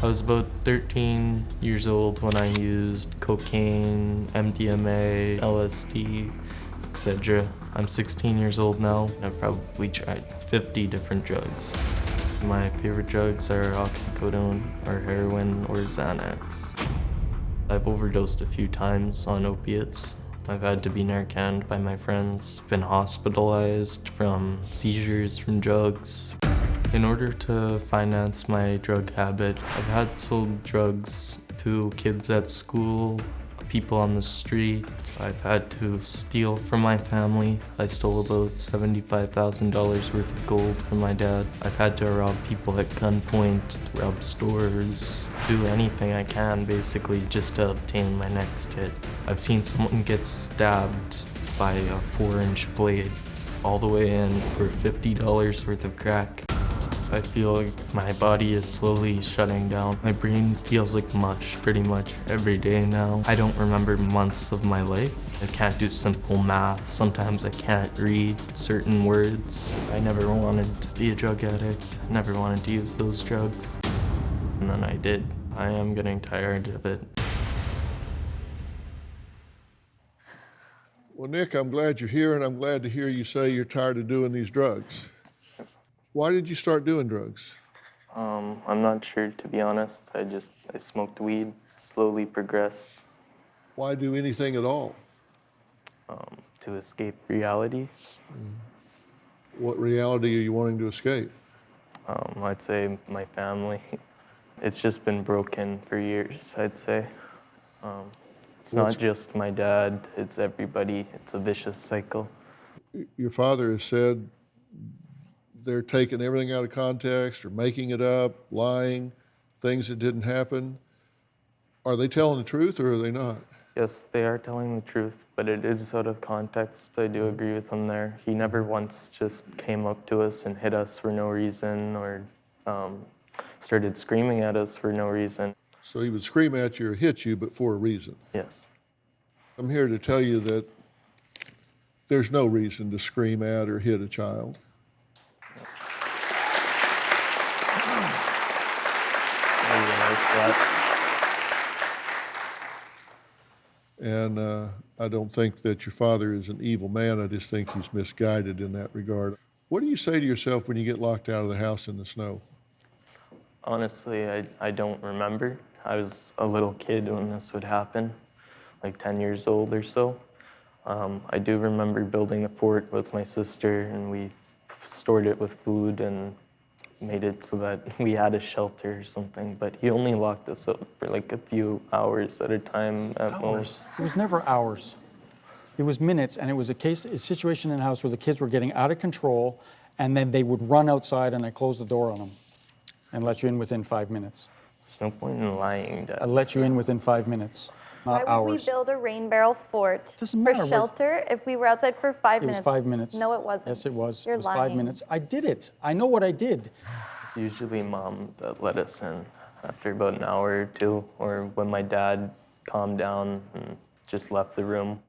I was about 13 years old when I used cocaine, MDMA, LSD, etc. I'm 16 years old now. I've probably tried 50 different drugs. My favorite drugs are oxycodone or heroin or Xanax. I've overdosed a few times on opiates. I've had to be Narcaned by my friends, been hospitalized from seizures from drugs. In order to finance my drug habit, I've had sold drugs to kids at school, people on the street. I've had to steal from my family. I stole about $75,000 worth of gold from my dad. I've had to rob people at gunpoint, rob stores, do anything I can basically just to obtain my next hit. I've seen someone get stabbed by a 4-inch blade all the way in for $50 worth of crack. I feel like my body is slowly shutting down. My brain feels like mush pretty much every day now. I don't remember months of my life. I can't do simple math. Sometimes I can't read certain words. I never wanted to be a drug addict. I never wanted to use those drugs. And then I did. I am getting tired of it. Well, Nick, I'm glad you're here, and I'm glad to hear you say you're tired of doing these drugs. Why did you start doing drugs? I'm not sure, to be honest. I smoked weed, slowly progressed. Why do anything at all? To escape reality. What reality are you wanting to escape? I'd say my family. It's just been broken for years, I'd say. It's not just my dad, it's everybody. It's a vicious cycle. Your father has said they're taking everything out of context or making it up, lying, things that didn't happen. Are they telling the truth or are they not? Yes, they are telling the truth, but it is out of context. I do agree with him there. He never once just came up to us and hit us for no reason or started screaming at us for no reason. So he would scream at you or hit you, but for a reason. Yes. I'm here to tell you that there's no reason to scream at or hit a child. And I don't think that your father is an evil man. I just think he's misguided in that regard. What do you say to yourself when you get locked out of the house in the snow? Honestly, I don't remember. I was a little kid when this would happen, like 10 years old or so. I do remember building a fort with my sister, and we stored it with food and made it so that we had a shelter or something, but he only locked us up for like a few hours at a time at most. It was never hours. It was minutes, and it was a situation in the house where the kids were getting out of control, and then they would run outside, and I closed the door on them and let you in within 5 minutes. There's no point in lying, Dad. I let you in within 5 minutes, not Why would hours. we build a rain barrel fort Doesn't for matter, shelter if we were outside for 5 It minutes? was 5 minutes. No, it wasn't. Yes, it was. You're It was lying. 5 minutes. I did it. I know what I did. It's usually Mom that let us in after about an hour or two, or when my dad calmed down and just left the room.